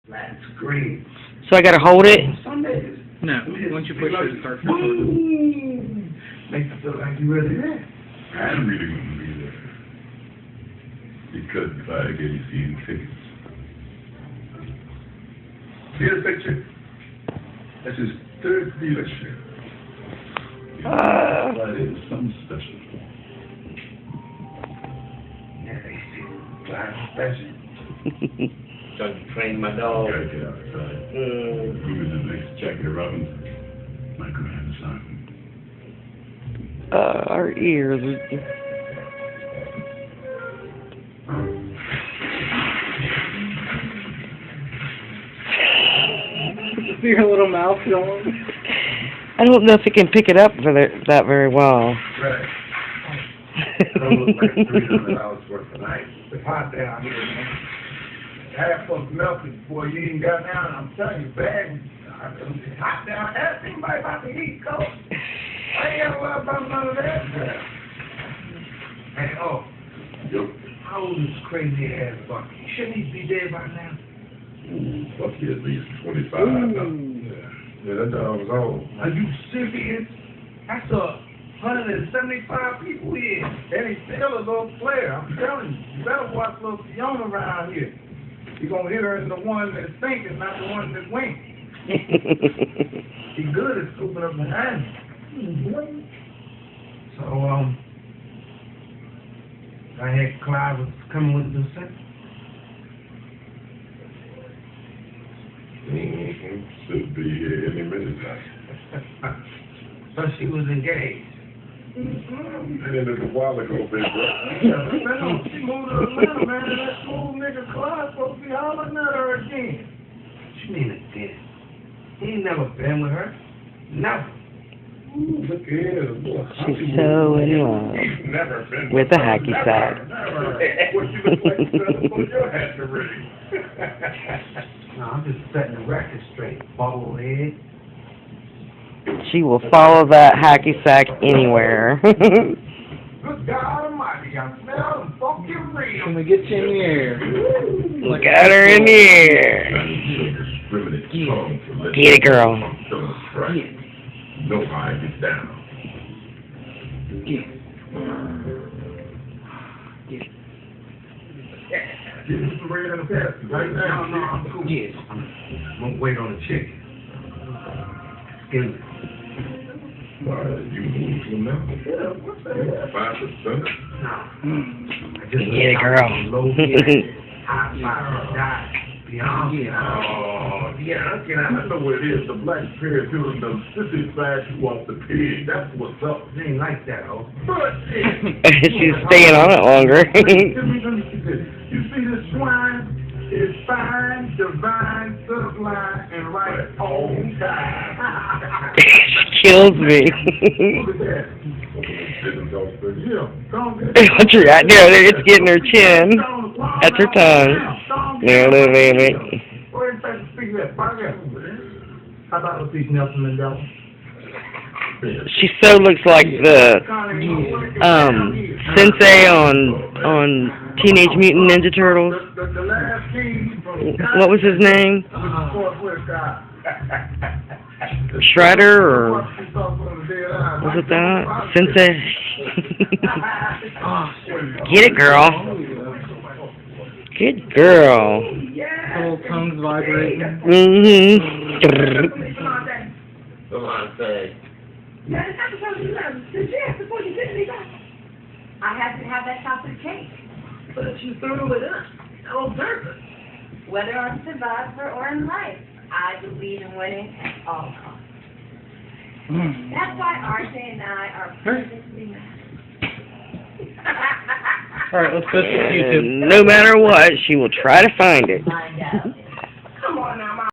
That's great. So I gotta hold it? Some days. No, once you push it, it starts recording. Boom! Makes you feel like you really there. I'm really going to be there. Because if I get you seeing tickets. See the picture? That's his third dealership. But it's something special. Yeah, they see. Life special. Trying to train my dog. Gotta get outside. Who is the next Jackie Robinson? My grandson. Our ears. See her little mouth going? I don't know if it can pick it up for that very well. Right. Don't look like $300 worth of ice. It's hot down here, man. Half of melted before you even got down. I'm telling you, bad. It's hot down. Ask anybody about the East Coast. I ain't got a lot about none of that. Hey, oh. Yo, How old is crazy ass Bucky? Shouldn't he be dead by now? Bucky at least 25 now. Yeah, that dog was old. Are you serious? That's 175 people here. And he's still a little player. I'm telling you. You better watch little Fiona around here. You're going to hit her in the one that's thinking, not the one that's winking. She's good at scooping up behind you. So, I had Clyde was coming with the second. Should be here any minute now. So she was engaged. And then a while ago, big bro. Yeah, she moved to Atlanta, man, and that smooth nigga Clyde supposed to be hollering at her again. She mean again? He ain't never been with her. Never. Look at here, boy. She's so in love He's never been with the hacky sack. Never. What you look like you better put your hat to ready. No, I'm just setting the record straight, bubblehead. She will follow that hacky sack anywhere. Good God Almighty, I smell and fucking real. Can we get you in the air? Got her in the air. Get it, girl. Know how I get down. Get it right in the past. Right now. No, I'm cool. Yes. I'm gonna wait on the chicken. Excuse me. You moved to now? Yeah, what's that? 5%? No. I just Get it, girl. Low high five, die. Beyond. Oh, yeah, I know what it is. The black pair doing the city flash you off the pig. That's what's up. It ain't like that, oh. But She's staying on it longer. You see this swine? It's fine, divine, sublime, and right on time. She kills me. Look at that. What's her right there? It's getting her chin. That's her tongue. No, baby. How about with these Nelson Mandela? She so looks like the sensei on Teenage Mutant Ninja Turtles. What was his name? Shredder, or was it that? Sensei? Get it, girl. Good girl. Little tongues vibrating. Mm-hmm. Come on, say. Yeah, it's not because you love me. Yes, before you did me back. I had to have that chocolate cake. But you threw it up on purpose. Whether on Survivor or in life, I believe in winning at all costs. That's why RJ and I are perfectly matched. Alright, let's post it to YouTube. No matter what, she will try to find it. Find out.